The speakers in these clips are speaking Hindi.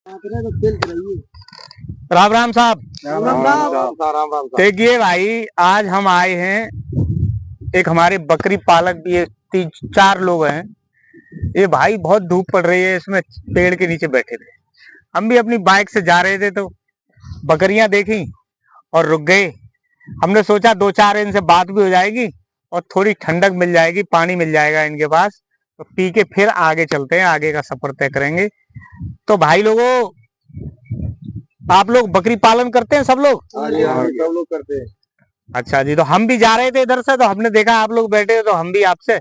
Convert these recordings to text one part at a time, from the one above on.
राम राम साहब। राम। देखिए भाई, आज हम आए हैं, एक हमारे बकरी पालक भी है, 3-4 लोग हैं। ये भाई बहुत धूप पड़ रही है, इसमें पेड़ के नीचे बैठे थे। हम भी अपनी बाइक से जा रहे थे तो बकरियां देखी और रुक गए। हमने सोचा 2-4 इनसे बात भी हो जाएगी और थोड़ी ठंडक मिल जाएगी, पानी मिल जाएगा इनके पास, तो पी के फिर आगे चलते हैं, आगे का सफर तय करेंगे। तो भाई लोगों, आप लोग बकरी पालन करते हैं सब लोग? सब लोग करते हैं। अच्छा जी, तो हम भी जा रहे थे इधर से, तो हमने देखा आप लोग बैठे हो, तो हम भी आपसे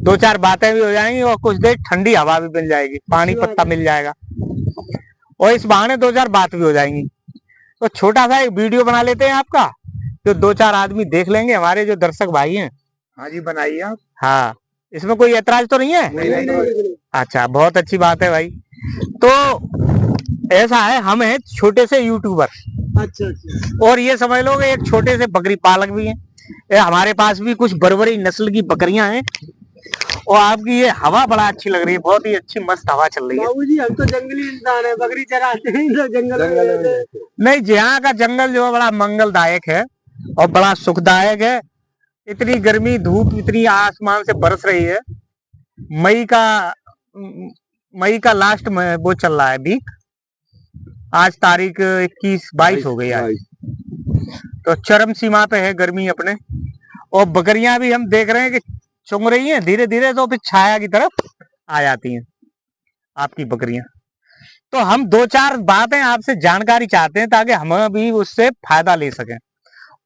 2-4 बातें भी हो जाएंगी और कुछ देर ठंडी हवा भी मिल जाएगी, पानी पत्ता मिल जाएगा और इस बहाने 2-4 बात भी हो जाएंगी। तो छोटा सा एक वीडियो बना लेते हैं आपका, जो 2-4 आदमी देख लेंगे, हमारे जो दर्शक भाई हैं। हाँ जी, बनाइए आप। हाँ, इसमें कोई ऐतराज तो नहीं है? नहीं। अच्छा, बहुत अच्छी बात है भाई। तो ऐसा है, हम हैं छोटे से यूट्यूबर। अच्छा। और ये समझ लो एक छोटे से बकरी पालक भी हैं। हमारे पास भी कुछ बरबरी नस्ल की बकरियां हैं और आपकी ये हवा बड़ा अच्छी लग रही है, बहुत ही अच्छी मस्त हवा चल रही है। बाबूजी, हम तो जंगली इंसान है, बकरी चराते हैं तो जंगल में। नहीं, यहाँ का जंगल जो है बड़ा मंगलदायक है और बड़ा सुखदायक है। इतनी गर्मी धूप इतनी आसमान से बरस रही है। मई का लास्ट में वो चल रहा है वीक। आज तारीख 21-22 हो गई आज, तो चरम सीमा पे है गर्मी अपने। और बकरियां भी हम देख रहे हैं कि चुंग रही हैं धीरे धीरे, तो फिर छाया की तरफ आ जाती हैं आपकी बकरियां। तो हम 2-4 बातें आपसे जानकारी चाहते हैं ताकि हम भी उससे फायदा ले सकें,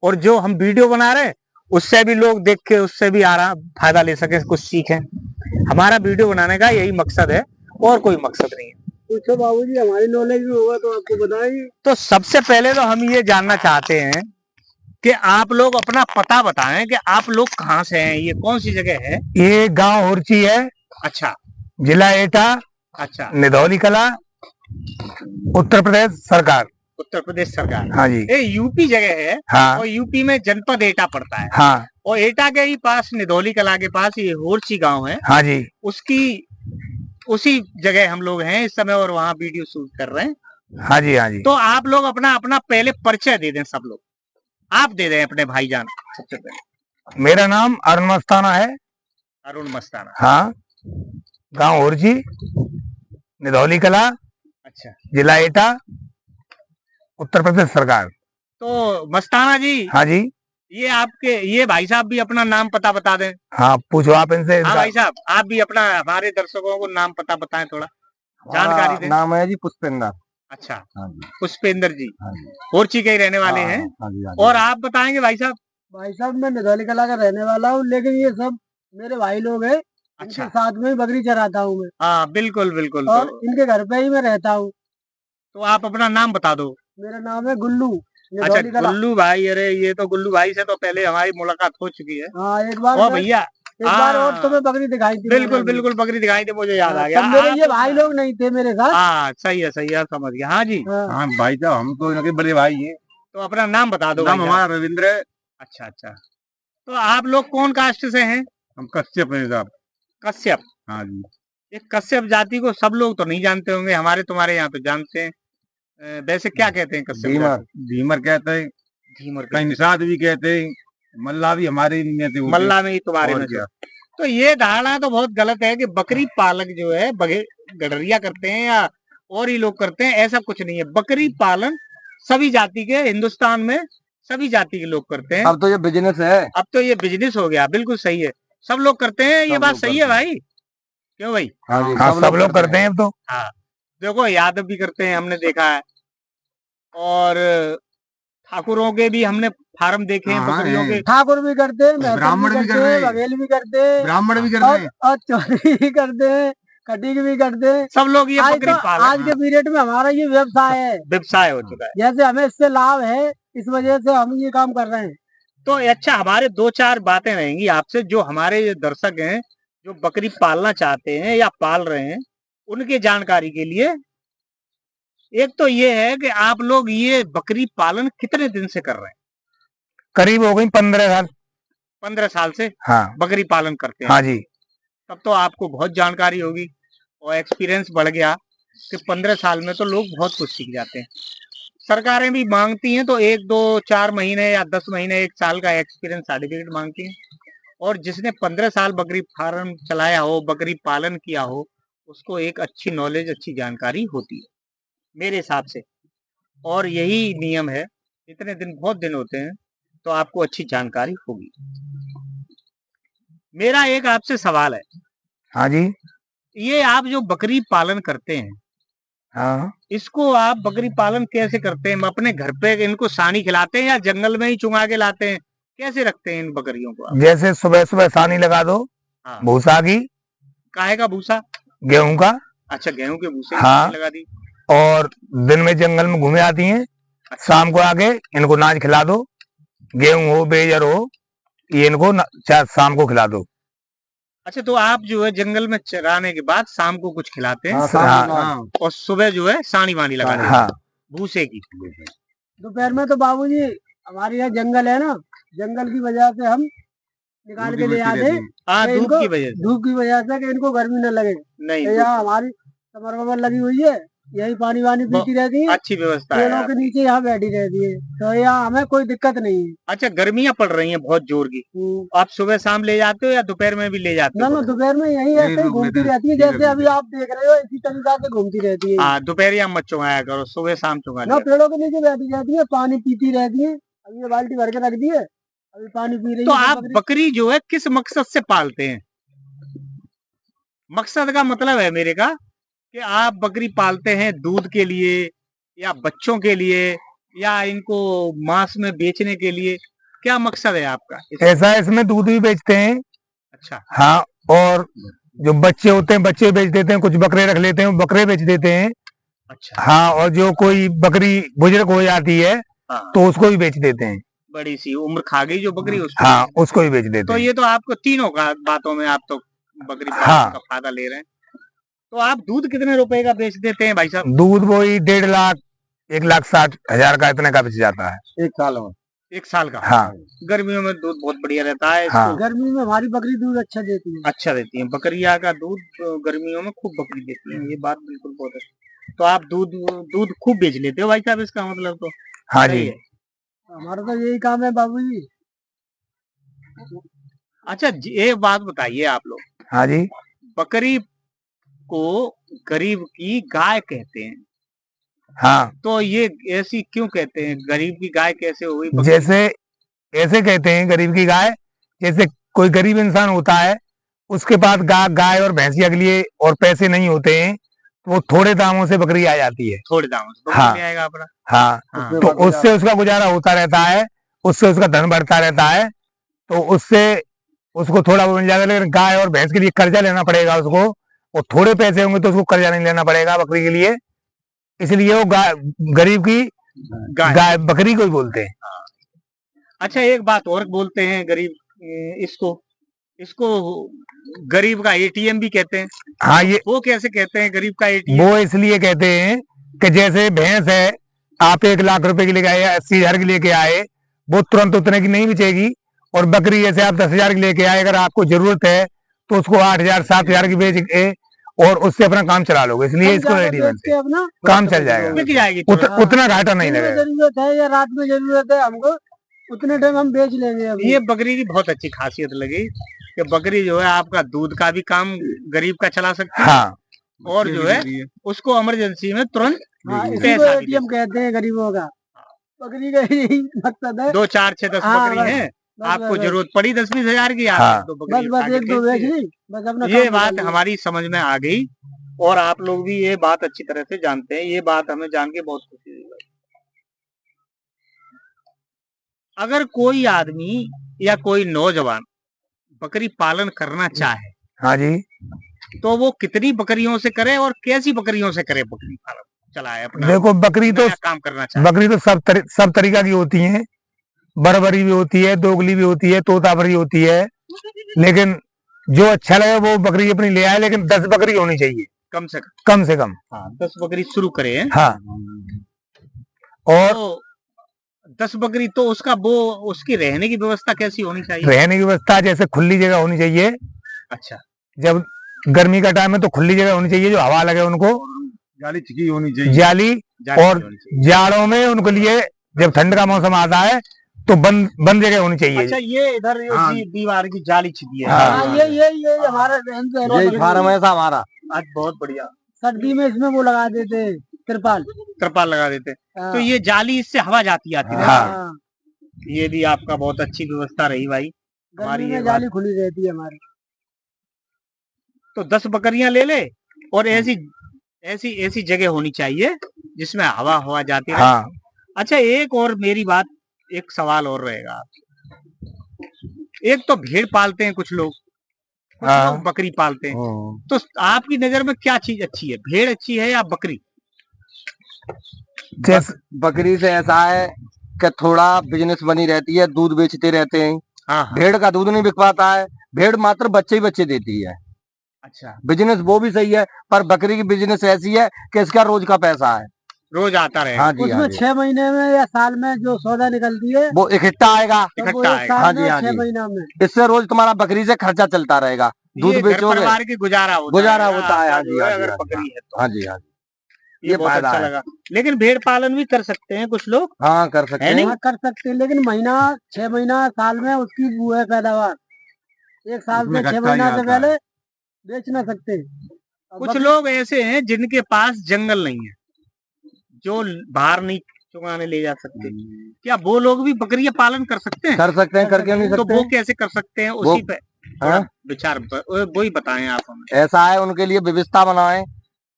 और जो हम वीडियो बना रहे हैं उससे भी लोग देख के उससे भी फायदा ले सके, कुछ सीखें। हमारा वीडियो बनाने का यही मकसद है और कोई मकसद नहीं है। पूछो बाबूजी, हमारी नॉलेज में होगा तो आपको बताएंगे। तो सबसे पहले तो हम ये जानना चाहते हैं कि आप लोग अपना पता बताएं कि आप लोग कहाँ से हैं, ये कौन सी जगह है? ये गांव हुरची है। अच्छा। जिला एटा। अच्छा। निधौली कला, उत्तर प्रदेश सरकार। उत्तर प्रदेश सरकार। हाँ जी। ये यूपी जगह है। हाँ। और यूपी में जनपद एटा पड़ता है। हाँ। और एटा के ही पास, निधौली कला के पास ये होरची गांव है। हाँ जी। उसी जगह हम लोग हैं इस समय और वहाँ वीडियो शूट कर रहे हैं। हाँ जी, हाँ जी। तो आप लोग अपना अपना पहले परिचय दे दें, सब लोग आप दे दें अपने भाईजान। सबसे पहले मेरा नाम अरुण मस्ताना है। अरुण मस्ताना। हाँ, गांव हुरची, निधौली कला। अच्छा। जिला एटा, उत्तर प्रदेश सरकार। तो मस्ताना जी। हाँ जी। ये भाई साहब भी अपना नाम पता बता दें। हाँ, पूछो आप इनसे। हाँ भाई साहब, आप भी अपना हमारे दर्शकों को नाम पता बताएं, थोड़ा जानकारी दें। नाम है जी पुष्पेंद्र। अच्छा। हाँ जी। पुष्पेंद्र जी। हाँ जी। होरची के ही रहने वाले हैं। हाँ जी, हाँ जी। और आप बताएंगे भाई साहब? भाई साहब, मैं निधौली कला का रहने वाला हूँ, लेकिन ये सब मेरे भाई लोग हैं। अच्छा। इनके साथ में बकरी चराता हूँ मैं। हाँ, बिल्कुल बिल्कुल। और इनके घर पे ही मैं रहता हूँ। तो आप अपना नाम बता दो। मेरा नाम है गुल्लू। अच्छा, गुल्लू भाई। अरे ये तो गुल्लू भाई से तो पहले हमारी मुलाकात हो चुकी है। हाँ, एक बार ओ भैया, एक बार और तुम्हें बकरी दिखाई थी। बिल्कुल बिल्कुल, बकरी दिखाई थी, मुझे याद आ गया। मेरे ये भाई लोग नहीं थे मेरे साथ। हाँ, सही है सही है, समझ गया। हाँ जी। हाँ भाई साहब, हम तो इनके बड़े भाई हैं। तो अपना नाम बता दो। नाम हमारा रविंद्र है। अच्छा अच्छा। तो आप लोग कौन कास्ट से हैं? हम कश्यप हैं साहब। कश्यप। हाँ जी। ये कश्यप जाति को सब लोग तो नहीं जानते होंगे, हमारे तुम्हारे यहाँ तो जानते हैं। वैसे क्या कहते हैं कश्यप? भीमर। भीमर कहते हैं, भीमर, कहीं निषाद भी कहते हैं, मल्ला भी हमारे में थे। मल्ला में ही तुम्हारे में। तो ये धारणा तो बहुत गलत है कि बकरी पालक जो है गडरिया करते हैं या और ही लोग करते हैं, ऐसा कुछ नहीं है। बकरी पालन सभी जाति के, हिंदुस्तान में सभी जाति के लोग करते हैं। अब तो ये बिजनेस है। अब तो ये बिजनेस हो गया। बिल्कुल सही है, सब लोग करते हैं। ये बात सही है भाई, क्यों भाई? हाँ, सब लोग करते हैं अब तो। हाँ, देखो यादव भी करते हैं, हमने देखा है। और ठाकुरों के भी हमने फार्म देखे हैं, बकरियों के। ठाकुर भी करते हैं, ब्राह्मण भी करते हैं, बघेल भी करते हैं, ब्राह्मण भी करते हैं, और चौधरी भी करते हैं, कटिंग भी करते हैं। सब लोग ये बकरी पालन। आज के पीरियड में हमारा ये व्यवसाय है, व्यवसाय हो चुका है। जैसे हमें इससे लाभ है, इस वजह से हम ये काम कर रहे हैं। तो अच्छा, हमारे 2-4 बातें रहेंगी आपसे, जो हमारे दर्शक हैं जो बकरी पालना चाहते हैं या पाल रहे हैं, उनके जानकारी के लिए। एक तो ये है कि आप लोग ये बकरी पालन कितने दिन से कर रहे हैं? करीब हो गई 15 साल। 15 साल से? हाँ। बकरी पालन करते हैं? हाँ जी। तब तो आपको बहुत जानकारी होगी और एक्सपीरियंस बढ़ गया। कि 15 साल में तो लोग बहुत कुछ सीख जाते हैं। सरकारें भी मांगती हैं तो 1, 2, 4 महीने या 10 महीने 1 साल का एक्सपीरियंस सर्टिफिकेट मांगती हैं। और जिसने 15 साल बकरी फार्म चलाया हो, बकरी पालन किया हो, उसको एक अच्छी नॉलेज, अच्छी जानकारी होती है मेरे हिसाब से। और यही नियम है, इतने दिन बहुत दिन होते हैं तो आपको अच्छी जानकारी होगी। मेरा एक आपसे सवाल है। हाँ जी। ये आप जो बकरी पालन करते हैं, हाँ, इसको आप बकरी पालन कैसे करते हैं? अपने घर पे इनको सानी खिलाते हैं या जंगल में ही चुंगा के लाते हैं? कैसे रखते हैं इन बकरियों को आप? जैसे सुबह सुबह सानी लगा दो, हाँ। भूसा की, काहे का भूसा? गेहूं का। अच्छा, गेहूं के भूसे की हाँ। सानी लगा दी। और दिन में जंगल में घूमे आती हैं, शाम को आके इनको नाच खिला दो, गेहूं हो बेजर हो, ये इनको शाम को खिला दो। अच्छा, तो आप जो है जंगल में चराने के बाद शाम को कुछ खिलाते हैं। हाँ। और सुबह जो है सानी वानी लगाते हैं। हाँ। भूसे की। दोपहर में तो बाबूजी हमारे यहाँ जंगल है ना, जंगल की वजह से हम निकाल के ले आते हैं। हाँ, कि धूप इनको- की वजह से। धूप की वजह से कि इनको गर्मी न लगे। नहीं, तो यहाँ हमारी समरबल लगी हुई है, यही पानी वानी पीती रहती है, अच्छी व्यवस्था है। पेड़ों के नीचे यहाँ बैठी रहती है, तो यहाँ हमें कोई दिक्कत नहीं है। अच्छा, गर्मियाँ पड़ रही हैं बहुत जोर की, आप सुबह शाम ले जाते हो या दोपहर में भी ले जाते ना हो? ना, दोपहर में यही ऐसे ही घूमती रहती है, जैसे अभी आप देख रहे हो इसी तरीका से घूमती रहती है। हाँ, दोपहरिया मत चुगाया करो, सुबह शाम चुगा ना, पेड़ों के नीचे बैठी रहती है, पानी पीती रहती है। अभी ये बाल्टी भर के रख दी है, अभी पानी पी रही तो है। आप बकरी जो है किस मकसद से पालते हैं? मकसद का मतलब है मेरे का कि आप बकरी पालते हैं दूध के लिए या बच्चों के लिए या इनको मांस में बेचने के लिए, क्या मकसद है आपका? ऐसा है, इसमें दूध भी बेचते हैं। अच्छा। हाँ, और जो बच्चे होते हैं बच्चे बेच देते हैं, कुछ बकरे रख लेते हैं, बकरे बेच देते हैं। अच्छा। हाँ, और जो कोई बकरी बुजुर्ग हो जाती है हाँ। तो उसको भी बेच देते हैं। बड़ी सी उम्र खा गई जो बकरी, उसको हाँ, उसको भी बेच देते तो हैं। ये तो आपको तीनों का बातों में आप तो बकरी पालन हाँ। का फायदा ले रहे हैं। तो आप दूध कितने रुपए का बेच देते हैं भाई साहब? दूध वही 1.5 लाख 1,60,000 का इतने का बेच जाता है 1 साल में। 1 साल का? हाँ। गर्मियों में दूध बहुत बढ़िया रहता है। हाँ। गर्मी में हमारी बकरी दूध अच्छा देती है। अच्छा देती है बकरिया का दूध, गर्मियों में खूब बकरी देती है, ये बात बिल्कुल बहुत है। तो आप दूध खूब बेच लेते हो भाई साहब, इसका मतलब तो? हाँ सही जी। है। हमारा तो यही काम है बाबूजी। अच्छा, एक बात बताइए आप लोग, हाँ जी। बकरी को गरीब की गाय कहते हैं। हाँ, तो ये ऐसी क्यों कहते हैं? गरीब की गाय कैसे हुई बकरी? जैसे ऐसे कहते हैं गरीब की गाय, जैसे कोई गरीब इंसान होता है, उसके पास गाय और भैंसिया के लिए और पैसे नहीं होते हैं, तो वो थोड़े दामों से बकरी आ जाती है। थोड़े दामों से बकरी हाँ। ले आएगा अपना। हाँ, हाँ। तो उससे उसका गुजारा होता रहता है, उससे उसका धन बढ़ता रहता है, तो उससे उसको थोड़ा वो मिल जाएगा। लेकिन गाय और भैंस के लिए कर्जा लेना पड़ेगा उसको, और थोड़े पैसे होंगे तो उसको कर्जा नहीं लेना पड़ेगा बकरी के लिए, इसलिए वो गरीब की गाय बकरी को ही बोलते हैं। अच्छा, एक बात और बोलते हैं गरीब, इसको गरीब का एटीएम भी कहते हैं। हाँ, ये वो कैसे कहते हैं गरीब का एटीएम? वो इसलिए कहते हैं कि जैसे भैंस है, आप 1 लाख रुपए की लेके आए या 80,000 की लेके आए, वो तुरंत उतने की नहीं बेचेगी। और बकरी जैसे आप 10,000 की लेके आए, अगर आपको जरूरत है तो उसको 8,000 7,000 की बेच के और उससे अपना काम चला लोगे, इसलिए इसको रेडीमेड के अपना काम चल जाएगा। बिक जाएगी उतना घाटा नहीं दिन में लगेगा। जरूरत है या रात में जरूरत है हमको, उतने टाइम हम बेच लेंगे। अभी ये बकरी की बहुत अच्छी खासियत लगी कि बकरी जो है आपका दूध का भी काम गरीब का चला सकती है। हाँ, और जो है उसको इमरजेंसी में तुरंत हाँ, इसी को पैसा भी एटीएम कहते हैं गरीबों का। बकरी का यही मकसद है। 2 4 6 10 हाँ, बकरी बस, है, बस, आपको बस, जरूरत पड़ी 10-20 हजार की, हाँ। आप तो बस बकरी बस उठा के 1-2 बेच बेच दिए। ली, बस अपना ये काम बात निकाल लिया। हमारी समझ में आ गई और आप लोग भी ये बात अच्छी तरह से जानते हैं। ये बात हमें जान के बहुत खुशी हुई। अगर कोई आदमी या कोई नौजवान बकरी पालन करना चाहे, हाँ जी, तो वो कितनी बकरियों से करे और कैसी बकरियों से करे बकरी पालन चलाए अपना? देखो बकरी तो काम करना चाहे। बकरी तो सब तरीका की होती है, बरबरी भी होती है, दोगली भी होती है, तोतापरी होती है, लेकिन जो अच्छा लगे वो बकरी अपनी ले आए, लेकिन 10 बकरी होनी चाहिए कम से कम। हाँ, 10 बकरी शुरू करे हैं। हाँ। और तो 10 बकरी तो उसकी रहने की व्यवस्था कैसी होनी चाहिए? रहने की व्यवस्था जैसे खुली जगह होनी चाहिए। अच्छा। जब गर्मी का टाइम है तो खुली जगह होनी चाहिए, जो हवा लगे उनको। जाली चिकी होनी चाहिए। जाली, और जाड़ों में उनके लिए जब ठंड का मौसम आता है तो बंद जगह होनी चाहिए। अच्छा, ये इधर हाँ। दीवार की जाली छिपी है। हाँ। ये हमारा यही फार्म है हमारा। आज बहुत बढ़िया। सर्दी में इसमें वो लगा देते तिरपाल लगा देते। तो ये जाली, इससे हवा जाती आती है। हाँ। ये भी आपका बहुत अच्छी व्यवस्था रही भाई। गर्मी में जाली खुली रहती है हमारी। तो 10 बकरियां ले ले, और ऐसी जगह होनी चाहिए जिसमें हवा जाती रहे। हाँ। अच्छा, एक और मेरी बात, एक सवाल और रहेगा। एक तो भेड़ पालते हैं कुछ लोग, लोग बकरी पालते हैं। तो आपकी नजर में क्या चीज अच्छी है, भेड़ अच्छी है या बकरी? बकरी से ऐसा है कि थोड़ा बिजनेस बनी रहती है, दूध बेचते रहते हैं। हाँ। भेड़ का दूध नहीं बिक पाता है, भेड़ मात्र बच्चे ही बच्चे देती है। अच्छा, बिजनेस वो भी सही है, पर बकरी की बिजनेस ऐसी है कि इसका रोज का पैसा है, रोज आता रहेगा। हाँ जी, उसमें हाँ जी। 6 महीने में या साल में जो सौदा निकलती है वो इकट्ठा आएगा। हाँ जी, हाँ 6 महीना में। इससे रोज तुम्हारा बकरी से खर्चा चलता रहेगा, दूध बेचोगे, परिवार की गुजारा होता है। हाँ जी, अगर बकरी है तो। हाँ जी, हाँ जी। ये बहुत अच्छा लगा। लेकिन भेड़ पालन भी कर सकते हैं कुछ लोग। हाँ, कर सकते हैं। हाँ, कर सकते हैं, लेकिन 6 महीना साल में उसकी वो है पैदावार। 1 साल से 6 महीना से पहले बेच ना सकते। कुछ लोग ऐसे हैं जिनके पास जंगल नहीं है, जो बाहर नहीं चुगाने ले जा सकते, क्या वो लोग भी बकरियां पालन कर सकते हैं? कर सकते हैं, करके नहीं सकते। तो वो कैसे कर सकते हैं, उसी पे विचार वही बताएं आप हमें। ऐसा है, उनके लिए व्यवस्था बनाएं।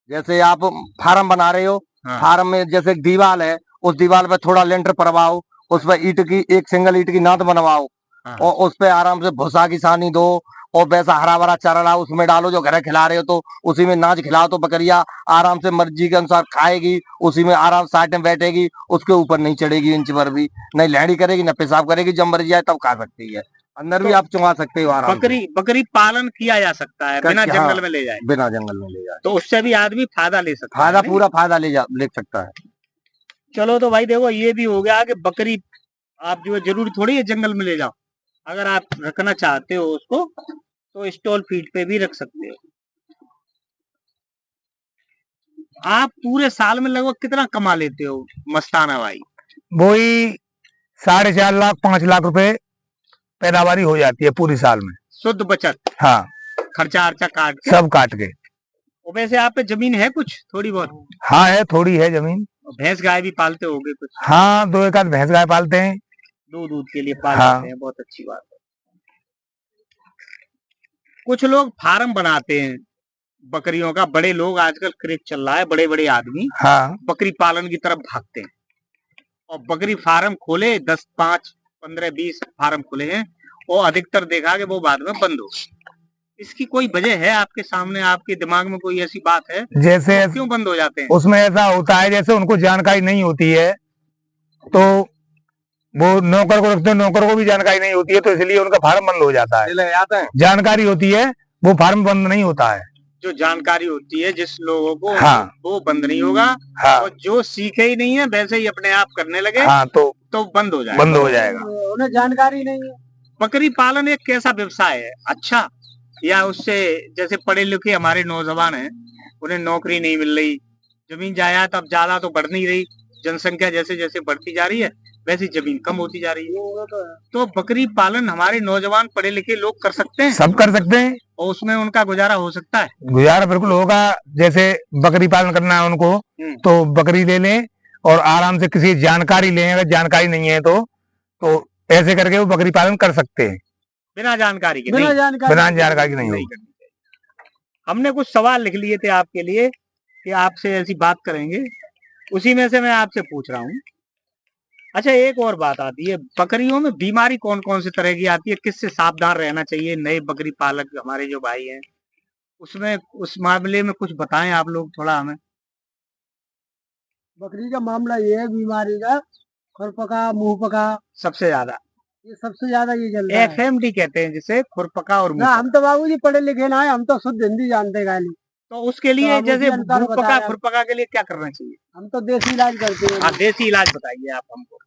जैसे आप फार्म बना रहे हो, फार्म में जैसे एक दीवार है, उस दीवार पे थोड़ा लेंटर परवाओ, उस पर ईट की एक सिंगल ईट की नाद बनवाओ, और उस पे आराम से भूसा की सानी दो, और वैसा हरा भरा चारा उसमें डालो जो घर खिला रहे हो, तो उसी में नाच खिलाओ, तो बकरिया आराम से मर्जी के अनुसार खाएगी, उसी में आराम साइड में बैठेगी, उसके ऊपर नहीं चढ़ेगी इंच भर भी, नहीं लहड़ी करेगी, न पेशाब करेगी, जब मर्जी आए तब खा सकती है। अंदर भी आप चुंगा सकते हो आराम से। बकरी पालन किया जा सकता है बिना जंगल में ले जाए। बिना जंगल में ले जाए तो उससे भी आदमी फायदा ले सकता है। फायदा, पूरा फायदा ले सकता है। चलो, तो भाई देखो, ये भी हो गया कि बकरी आप जो जरूरी थोड़ी है जंगल में ले जाओ। अगर आप रखना चाहते हो उसको, तो स्टॉल फीड पे भी रख सकते हो। आप पूरे साल में लगभग कितना कमा लेते हो मस्ताना भाई? वही 4.5 लाख 5 लाख रुपए पैदावारी हो जाती है पूरी साल में, शुद्ध बचत। हाँ, खर्चा काट के, सब काट के। वैसे आप पे जमीन है कुछ थोड़ी बहुत? हाँ है, थोड़ी है जमीन। भैंस गाय भी पालते होगे कुछ? हाँ, 2 एक भैंस गाय पालते हैं, दूध के लिए पालते हैं। बहुत अच्छी बात है। कुछ लोग फार्म बनाते हैं बकरियों का, बड़े लोग आजकल क्रेज चल रहा है, बड़े बड़े आदमी बकरी पालन की तरफ भागते हैं और बकरी फार्म खोले, 10 5 15 20 फार्म खुले हैं, और अधिकतर देखा कि वो बाद में बंद हो। इसकी कोई वजह है आपके सामने, आपके दिमाग में कोई ऐसी बात है जैसे तो क्यों बंद हो जाते हैं? उसमें ऐसा होता है, जैसे उनको जानकारी नहीं होती है, तो वो नौकर को रखते हैं, नौकर को भी जानकारी नहीं होती है, तो इसलिए उनका फार्म बंद हो जाता है। जानकारी होती है, वो फार्म बंद नहीं होता है। जो जानकारी होती है जिस लोगों को, वो बंद नहीं होगा। और जो सीखे ही नहीं है, वैसे ही अपने आप करने लगे, तो बंद हो जाएगा। उन्हें जानकारी नहीं है। बकरी पालन एक कैसा व्यवसाय है, अच्छा, या उससे जैसे पढ़े लिखे हमारे नौजवान हैं, उन्हें नौकरी नहीं मिल रही, जमीन जायदाद अब ज्यादा तो बढ़ नहीं रही, जनसंख्या जैसे जैसे बढ़ती जा रही है वैसी जमीन कम होती जा रही है, तो बकरी पालन हमारे नौजवान पढ़े लिखे लोग कर सकते हैं? सब कर सकते हैं, और उसमें उनका गुजारा हो सकता है? गुजारा बिल्कुल होगा। जैसे बकरी पालन करना है उनको, तो बकरी ले लें और आराम से किसी जानकारी लें, अगर जानकारी नहीं है तो ऐसे करके वो बकरी पालन कर सकते हैं। बिना जानकारी के बिना जानकारी नहीं होगी। हमने कुछ सवाल लिख लिए थे आपके लिए कि आपसे ऐसी बात करेंगे, उसी में से मैं आपसे पूछ रहा हूँ। अच्छा, एक और बात आती है, बकरियों में बीमारी कौन कौन से तरह की आती है, किससे सावधान रहना चाहिए नए बकरी पालक हमारे जो भाई हैं, उसमें उस मामले में कुछ बताएं आप लोग थोड़ा हमें। बकरी का मामला ये है, बीमारी का खुरपका, मुंह पका, सबसे ज्यादा ये चल रहा है। FMD कहते हैं जिसे, खुरपका और मुंह। हम तो बाबूजी पढ़े लिखे ना है, हम तो शुद्ध हिंदी जानते गाली। तो उसके लिए जैसे मुंह पका खुरपका के लिए क्या करना चाहिए? हम तो देसी इलाज करते हैं। हाँ, देसी इलाज बताइए आप हमको।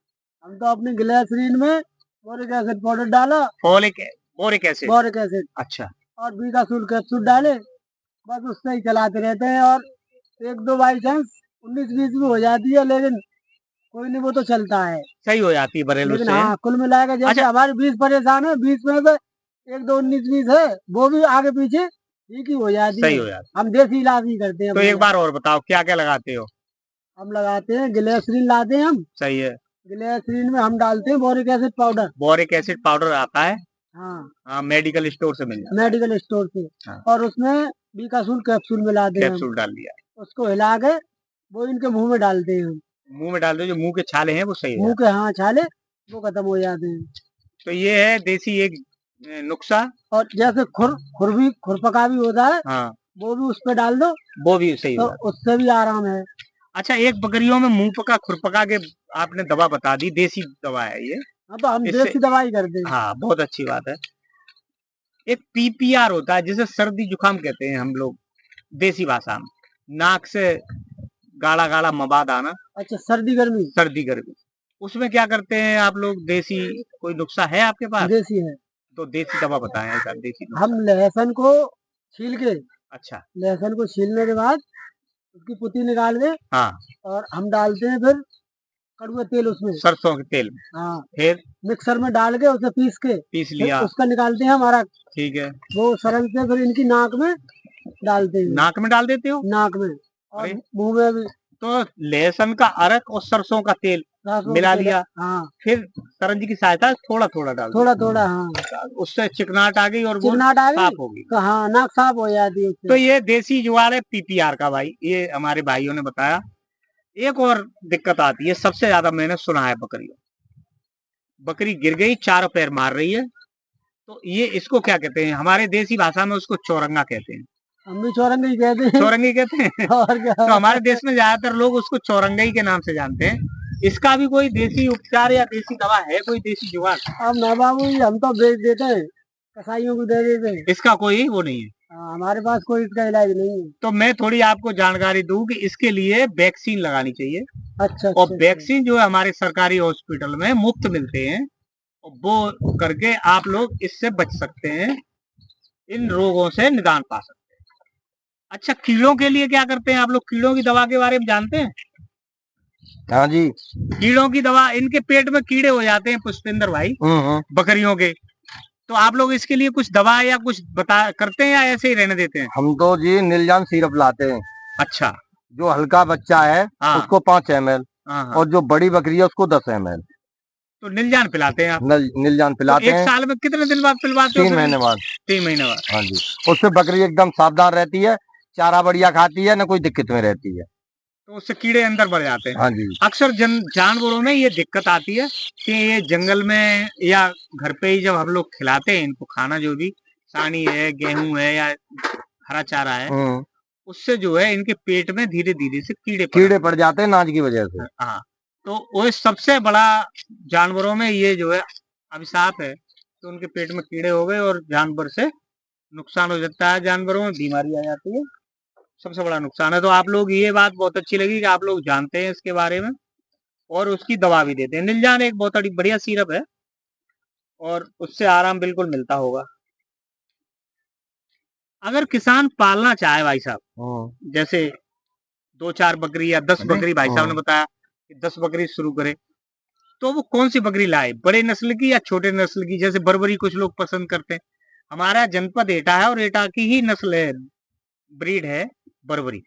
हम तो अपनी ग्लिसरीन में बोरिक एसिड पाउडर डाला, बोरिक एसिड, अच्छा, और बीटासूल कैप्सूल डाले, बस उससे ही चलाते रहते हैं। और एक दो बाई चांस 19-20 में हो जाती है, लेकिन कोई नहीं, वो तो चलता है। सही हो जाती है बरेलू लेकिन से। हाँ, कुल मिलाकर जैसे अच्छा। हमारे 20 परेशान है, 20 में से एक दो 19-20 है, वो भी आगे पीछे ठीक ही हो जाती सही है। हो जाती हम देसी इलाज ही करते हैं है। तो अपने एक बार और बताओ क्या क्या लगाते हो? हम लगाते हैं ग्लिसरीन, लाते हैं हम। सही है। ग्लिसरीन में हम डालते हैं boric acid powder. Boric acid powder आता है, हाँ, हाँ, मेडिकल स्टोर से मिल जाता मेडिकल स्टोर से। हाँ। और उसमें बीकासूल कैप्सूल मिलाते है। हैं हम। कैप्सूल डाल दिया, उसको हिला के वो इनके मुंह में डालते हैं हम। मुंह में डाल दो, जो मुंह के छाले हैं वो सही हो मुंह जाते के हाँ छाले वो खत्म हो जाते हैं। हैं। तो ये है देसी एक नुस्खा। और जैसे खुरपका भी होता है, हाँ, वो भी उस पे डाल दो वो भी सही हो तो जाता उससे भी आराम है। है। अच्छा, एक बकरियों में मुंह पका खुरपका के आपने दवा बता दी, देसी दवा है ये। हाँ, तो हम इससे देसी दवाई करते हैं। हाँ, बहुत अच्छी बात है। एक पीपीआर होता है जिसे सर्दी जुकाम कहते हैं हम लोग देसी भाषा में, नाक से गाढ़ा गाढ़ा मवाद आना, अच्छा, सर्दी गर्मी सर्दी गर्मी, उसमें क्या करते हैं आप लोग? देसी कोई नुस्खा है आपके पास? देसी है। तो देसी दवा बताएं ऐसा देसी नुस्खा। हम लहसुन को छील के, अच्छा, लहसुन को छीलने के बाद उसकी पुती निकाल के हाँ, और हम डालते हैं फिर कड़वा तेल उसमें। सरसों के तेल में, हाँ, फिर मिक्सर में डाल के उसे पीस के पीस फिर लिया, उसका निकालते हैं हमारा। ठीक है। वो सरल से फिर इनकी नाक में डालते हैं। नाक में डाल देते हो? नाक में और अरे, मुंह में भी। तो लहसुन का अरक और सरसों का तेल सरसों मिला का तेल, लिया, हाँ, फिर सरंज की सहायता थोड़ा थोड़ा डाल थोड़ा थोड़ा, हाँ, दिया। उससे चिकनाहट आ गई और वो चिकनाहट आ साफ गई हो गई। तो हाँ, नाक साफ हो जाती है तो उससे। ये देसी जुगाड़ है पीपीआर का भाई, ये हमारे भाइयों ने बताया। एक और दिक्कत आती है, सबसे ज्यादा मैंने सुना है, बकरी गिर गई, चारों पैर मार रही है, तो ये इसको क्या कहते हैं? हमारे देसी भाषा में उसको चौरंगा कहते हैं। हम भी चौरंगी ही कहते हैं। चौरंगी कहते हैं। और क्या। तो हमारे देश में ज्यादातर लोग उसको चौरंगा ही के नाम से जानते हैं। इसका भी कोई देसी उपचार या देसी दवा है, कोई देसी जुगाड़? अब ना बाबू जी, हम तो बेच देते हैं, कसाईयों को दे देते हैं। इसका कोई वो नहीं है। हाँ, हमारे पास कोई इसका इलाज नहीं है। तो मैं थोड़ी आपको जानकारी दूं कि इसके लिए वैक्सीन लगानी चाहिए। अच्छा, और अच्छा, वैक्सीन जो है हमारे सरकारी हॉस्पिटल में मुफ्त मिलते हैं, और वो करके आप लोग इससे बच सकते हैं, इन रोगों से निदान पा सकते हैं। अच्छा, कीड़ों के लिए क्या करते हैं आप लोग? कीड़ों की दवा के बारे में जानते हैं? हाँ जी। कीड़ों की दवा, इनके पेट में कीड़े हो जाते हैं पुष्पेंद्र भाई, बकरियों के, तो आप लोग इसके लिए कुछ दवा या कुछ बता करते हैं या ऐसे ही रहने देते हैं? हम तो जी नीलजान सिरप लाते हैं। अच्छा, जो हल्का बच्चा है हाँ, उसको 5 ml हाँ, हाँ। और जो बड़ी बकरी है उसको 10 ml तो नीलजान पिलाते हैं आप? नीलजान तो पिलाते एक हैं। साल में कितने दिन बाद पिलवाते हो? 3 महीने बाद। 3 महीने बाद। हाँ जी, उससे बकरी एकदम सावधान रहती है, चारा बढ़िया खाती है, न कोई दिक्कत में रहती है। तो उससे कीड़े अंदर बढ़ जाते हैं। हाँ जी। अक्सर जानवरों में ये दिक्कत आती है कि ये जंगल में या घर पे ही जब हम लोग खिलाते हैं इनको खाना, जो भी सानी है, गेहूं है या हरा चारा है, उससे जो है इनके पेट में धीरे धीरे से कीड़े पड़ जाते हैं नाज की वजह से। हाँ, तो वो सबसे बड़ा जानवरों में ये जो है अभिशाप है, तो उनके पेट में कीड़े हो गए और जानवर से नुकसान हो जाता है, जानवरों में बीमारी आ जाती है, सबसे बड़ा नुकसान है। तो आप लोग, ये बात बहुत अच्छी लगी कि आप लोग जानते हैं इसके बारे में और उसकी दवा भी देते हैं। नीलजान एक बहुत बढ़िया सिरप है और उससे आराम बिल्कुल मिलता होगा। अगर किसान पालना चाहे भाई साहब, जैसे 2-4 बकरी या 10 बकरी, भाई साहब ने बताया कि 10 बकरी शुरू करे, तो वो कौन सी बकरी लाए? बड़े नस्ल की या छोटे नस्ल की? जैसे बर्बरी कुछ लोग पसंद करते हैं। हमारा जनपद एटा है और एटा की ही नस्ल है, ब्रीड है बर्बरी।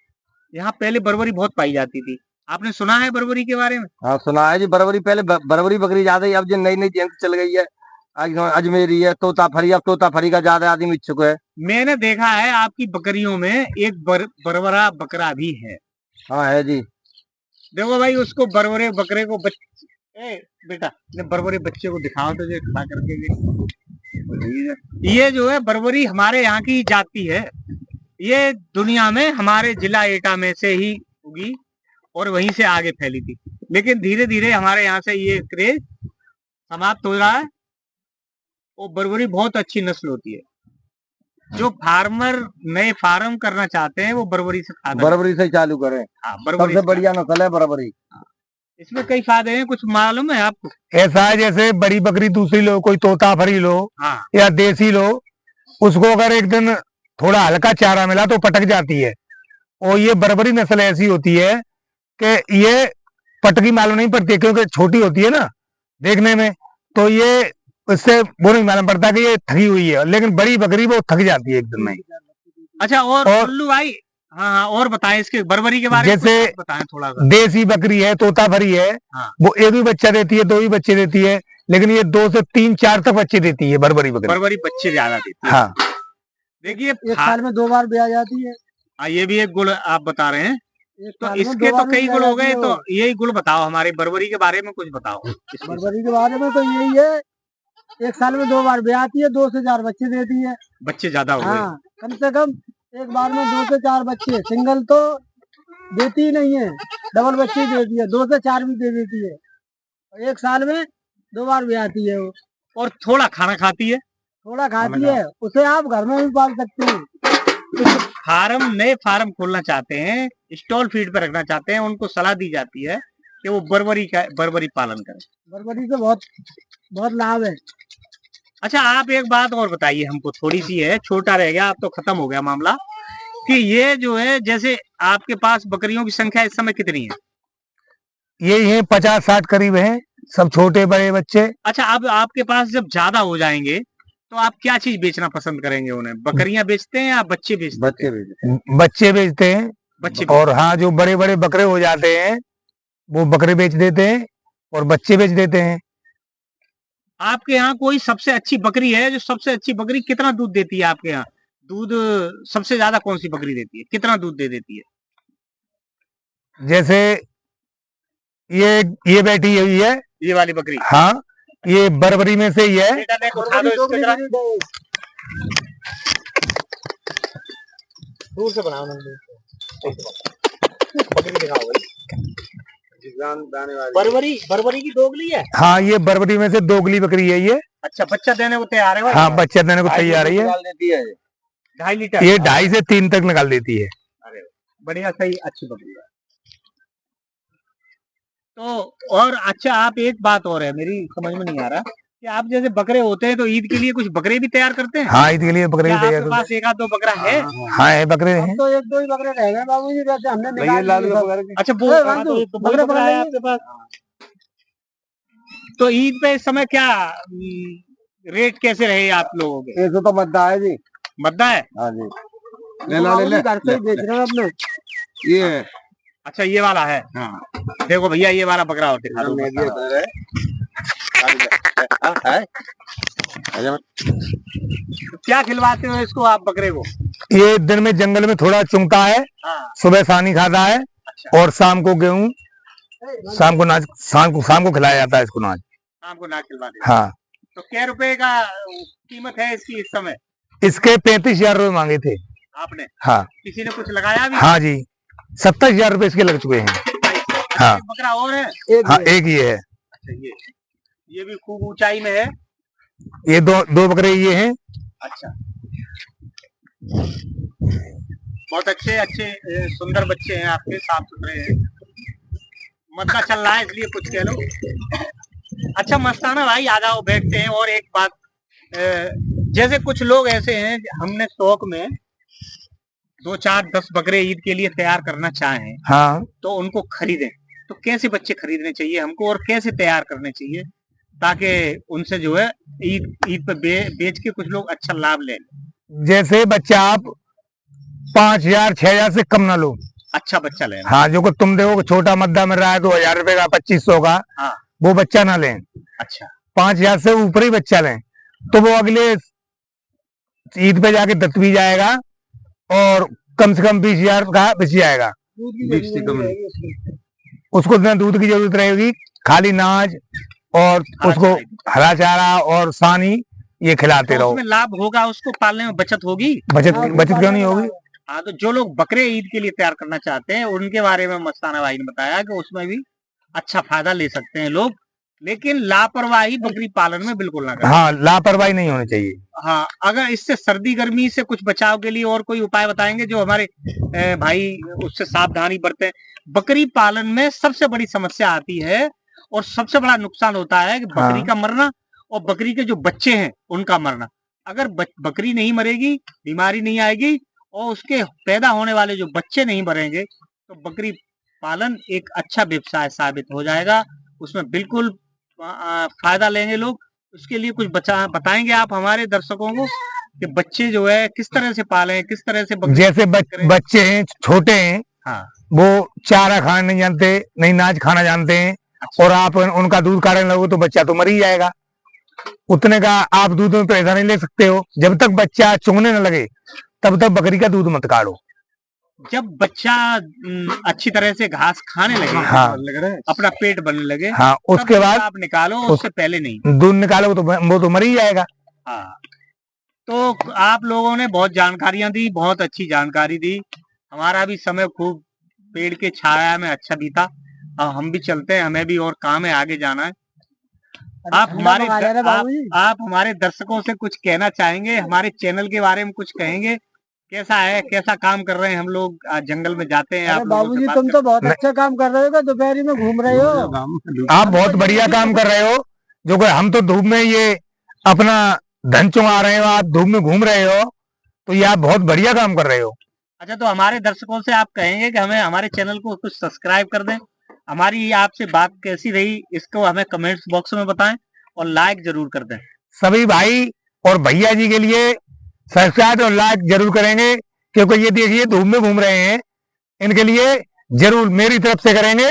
यहाँ पहले बर्बरी बहुत पाई जाती थी, आपने सुना है बर्बरी के बारे में? हाँ, सुना है जी। बर्बरी पहले बर्बरी बकरी ज्यादा ही, अब जो नई नई जेंस चल गई है, अजमेरी है, तोताफरी। अब तोताफरी का ज्यादा आदमी इच्छुक है। मैंने देखा है आपकी बकरियों में एक बरबरा बकरा भी है। हाँ है जी। देखो भाई, उसको बरबरे बकरे को बेटा, बरबरे बच्चे को दिखाओ तो खड़ा करके। ये जो है बरबरी हमारे यहाँ की जाति है, ये दुनिया में हमारे जिला एटा में से ही उगी और वहीं से आगे फैली थी, लेकिन धीरे धीरे हमारे यहाँ से ये क्रेज समाप्त हो रहा है। वो बर्बरी बहुत अच्छी नस्ल होती है, जो फार्मर नए फार्म करना चाहते हैं वो बर्बरी से बर्बरी से चालू करें। हाँ, बर्बरी सबसे बढ़िया नस्ल है बर्बरी। इसमें कई फायदे हैं, कुछ मालूम है आपको? ऐसा है जैसे बड़ी बकरी दूसरी लो, कोई तोताफरी लो, हाँ, या देसी लो, उसको अगर एक दिन थोड़ा हल्का चारा मिला तो पटक जाती है और ये बर्बरी नस्ल ऐसी होती है कि ये पटकी मालूम नहीं पड़ती है, क्योंकि छोटी होती है ना देखने में, तो ये इससे वो नहीं मालूम पड़ता कि ये थकी हुई है, लेकिन बड़ी बकरी वो थक जाती है एकदम में। अच्छा, और उल्लू भाई, हाँ, और बताएं इसके बर्बरी के बारे में, जैसे कुछ बताएं थोड़ा सा। देसी बकरी है, तोताभरी है, हाँ। वो एक भी बच्चा देती है, 2 भी बच्चे देती है, लेकिन ये 2 से 3 4 तक बच्चे देती है बर्बरी बकरी। बर्बरी बच्चे ज्यादा देती है। हाँ, देखिए एक साल में 2 बार ब्याह जाती है। ये भी एक गुण आप बता रहे हैं, तो इसके तो कई गुण हो गए, तो यही गुण बताओ हमारे बर्बरी के बारे में, कुछ बताओ। बर्बरी के बारे में तो यही है, एक साल में 2 बार ब्याह आती है, 2 से 4 बच्चे देती है। बच्चे ज्यादा हो गए। हाँ, कम से कम एक बार में 2 से 4 बच्चे, सिंगल तो देती ही नहीं है, डबल बच्चे देती है, 2 से 4 भी दे देती है। एक साल में 2 बार ब्याह आती है वो। और थोड़ा खाना खाती है, थोड़ा खाती है, उसे आप घर में भी पाल सकते हैं। फार्म, नए फार्म खोलना चाहते हैं, स्टॉल फीड पर रखना चाहते हैं, उनको सलाह दी जाती है कि वो बर्बरी पालन करें। बर्बरी से बहुत लाभ है। अच्छा, आप एक बात और बताइए हमको, थोड़ी सी है, छोटा रह गया, अब तो खत्म हो गया मामला, कि ये जो है, जैसे आपके पास बकरियों की संख्या इस समय कितनी है? ये 50-60 करीब है, सब छोटे बड़े बच्चे। अच्छा, अब आपके पास जब ज्यादा हो जाएंगे तो आप क्या चीज बेचना पसंद करेंगे उन्हें? बकरियां बेचते हैं या बच्चे बेचते हैं? बच्चे बेचते हैं, बच्चे। और हाँ, जो बड़े बड़े बकरे हो जाते हैं वो बकरे बेच देते हैं और बच्चे बेच देते हैं। आपके यहाँ कोई सबसे अच्छी बकरी है? जो सबसे अच्छी बकरी कितना दूध देती है आपके यहाँ? दूध सबसे ज्यादा कौन सी बकरी देती है, कितना दूध दे देती है? जैसे ये बैठी हुई है, ये वाली बकरी? हाँ, ये बर्बरी में से ही है। बेटा देख, उठा दो इसको जरा, दूर से बनाओ ना, बकरी दिखाओ भाई। बर्बरी की दोगली है? हाँ, ये बर्बरी में से दोगली बकरी है ये। अच्छा, बच्चा देने को तैयार है? हाँ, बच्चा देने को तैयार है ये। 2.5 लीटर? ये 2.5 से 3 तक निकाल देती है। अरे बढ़िया, सही, अच्छी बकरी है। तो और अच्छा, आप एक बात और है, मेरी समझ में नहीं आ रहा कि आप जैसे बकरे होते हैं तो ईद के लिए कुछ बकरे भी तैयार करते हैं? हाँ, ईद के लिए बकरे भी तैयार करते हैं। पास 1-2 बकरा है? हाँ, है, बकरे हैं। तो 1-2 ही बकरे रह गए बाबूजी, वैसे हमने निकाल दिए। अच्छा, बकरे बकरा है आपके पास? तो ईद पे इस समय क्या रेट कैसे रहे आप लोगों के? 100 तो मद्दा है जी। मद्दा है? हाँ जी, ले घर से ही बेच रहे हैं अपने। ये है। अच्छा, ये वाला है? हाँ। देखो भैया, ये वाला बकरा और दिखा दो। क्या खिलवाते हो इसको आप बकरे को? ये दिन में जंगल में थोड़ा चुंगता है, सुबह सानी खाता है, और शाम को गेहूं, शाम को खिलाया जाता है इसको नाच। शाम को नाच खिलवाते? हाँ। तो क्या रुपए का कीमत है इसकी इस समय? इसके 35,000 रुपए मांगे थे आपने? हाँ। किसी ने कुछ लगाया भी? हाँ जी, 27,000 रुपए इसके लग चुके हैं। हाँ। बकरा और है? हाँ, एक ही है। अच्छा, ये भी खूब ऊंचाई में है? ये दो बकरे ये हैं। अच्छा, बहुत अच्छे सुंदर बच्चे हैं आपके, साफ सुथरे हैं। मद्दा चल रहा है इसलिए कुछ कह लो। अच्छा मस्ताना भाई, आ जाओ, बैठते हैं। और एक बात, जैसे कुछ लोग ऐसे हैं, हमने शौक में 2-4-10 बकरे ईद के लिए तैयार करना चाहें, हाँ, तो उनको खरीदें, तो कैसे बच्चे खरीदने चाहिए हमको और कैसे तैयार करने चाहिए, ताकि उनसे जो है ईद पे बेच के कुछ लोग अच्छा लाभ लें? जैसे बच्चा आप 5,000 6,000 से कम ना लो। अच्छा बच्चा लें? हाँ, जो को तुम देखो छोटा मद्दा मिल रहा है 2,000 रुपए का, 2,500 का, हाँ, वो बच्चा ना लें। अच्छा, 5,000 से ऊपर ही बच्चा लें, तो वो अगले ईद पे जाके दत्त भी जाएगा और कम से कम 20,000 का बेच जाएगा। उसको इतना दूध की जरूरत रहेगी, खाली नाज और उसको हरा चारा और सानी ये खिलाते रहो। उसमें लाभ होगा, उसको पालने में बचत होगी। बचत क्यों नहीं होगी? हाँ, तो जो लोग बकरे ईद के लिए तैयार करना चाहते हैं उनके बारे में मस्ताना भाई ने बताया कि उसमें भी अच्छा फायदा ले सकते हैं लोग, लेकिन लापरवाही बकरी पालन में बिल्कुल ना करें। हाँ, लापरवाही नहीं होनी चाहिए। हाँ, अगर इससे सर्दी गर्मी से कुछ बचाव के लिए और कोई उपाय बताएंगे जो हमारे भाई उससे सावधानी बरतें? बकरी पालन में सबसे बड़ी समस्या आती है और सबसे बड़ा नुकसान होता है कि बकरी का मरना और बकरी के जो बच्चे हैं उनका मरना। अगर बकरी नहीं मरेगी, बीमारी नहीं आएगी और उसके पैदा होने वाले जो बच्चे नहीं बढ़ेंगे तो बकरी पालन एक अच्छा व्यवसाय साबित हो जाएगा। उसमें बिल्कुल फायदा लेंगे लोग। उसके लिए कुछ बताएंगे आप हमारे दर्शकों को कि बच्चे जो है किस तरह से पालें, किस तरह से जैसे बच्चे हैं, छोटे हैं, हाँ, वो चारा खाना नहीं जानते, नहीं नाच खाना जानते हैं, और आप उनका दूध काटने लगो तो बच्चा तो मर ही जाएगा। उतने का आप दूध में पैसा नहीं ले सकते हो। जब तक बच्चा चुंगने न लगे तब तक बकरी का दूध मत काटो। जब बच्चा अच्छी तरह से घास खाने लगे, हाँ, अपना पेट बनने लगे, हाँ, उसके बाद आप निकालो, उससे पहले नहीं दूध निकालो तो वो तो मर ही जाएगा। हाँ, तो आप लोगों ने बहुत जानकारियां दी, बहुत अच्छी जानकारी दी। हमारा भी समय खूब पेड़ के छाया में अच्छा बीता। अब हम भी चलते हैं, हमें भी और काम है, आगे जाना है। आप हमारे दर्शकों से कुछ कहना चाहेंगे? हमारे चैनल के बारे में कुछ कहेंगे? कैसा है, कैसा काम कर रहे हैं हम लोग? जंगल में जाते हैं। आप बाबूजी तुम तो बहुत अच्छा काम कर रहे हो, दोपहरी में घूम रहे हो। आप बहुत बढ़िया काम कर रहे हो। जो हम तो धूप में ये अपना धन चुंगा रहे हो, आप धूप में घूम रहे हो, तो ये आप बहुत बढ़िया काम कर रहे हो। अच्छा, तो हमारे दर्शकों से आप कहेंगे कि हमें हमारे चैनल को कुछ सब्सक्राइब कर दें। हमारी आपसे बात कैसी रही इसको हमें कमेंट्स बॉक्स में बताएं और लाइक जरूर कर दें। सभी भाई और भैया जी के लिए सब्सक्राइब और लाइक जरूर करेंगे, क्योंकि ये देखिए धूप में घूम रहे हैं, इनके लिए जरूर मेरी तरफ से करेंगे।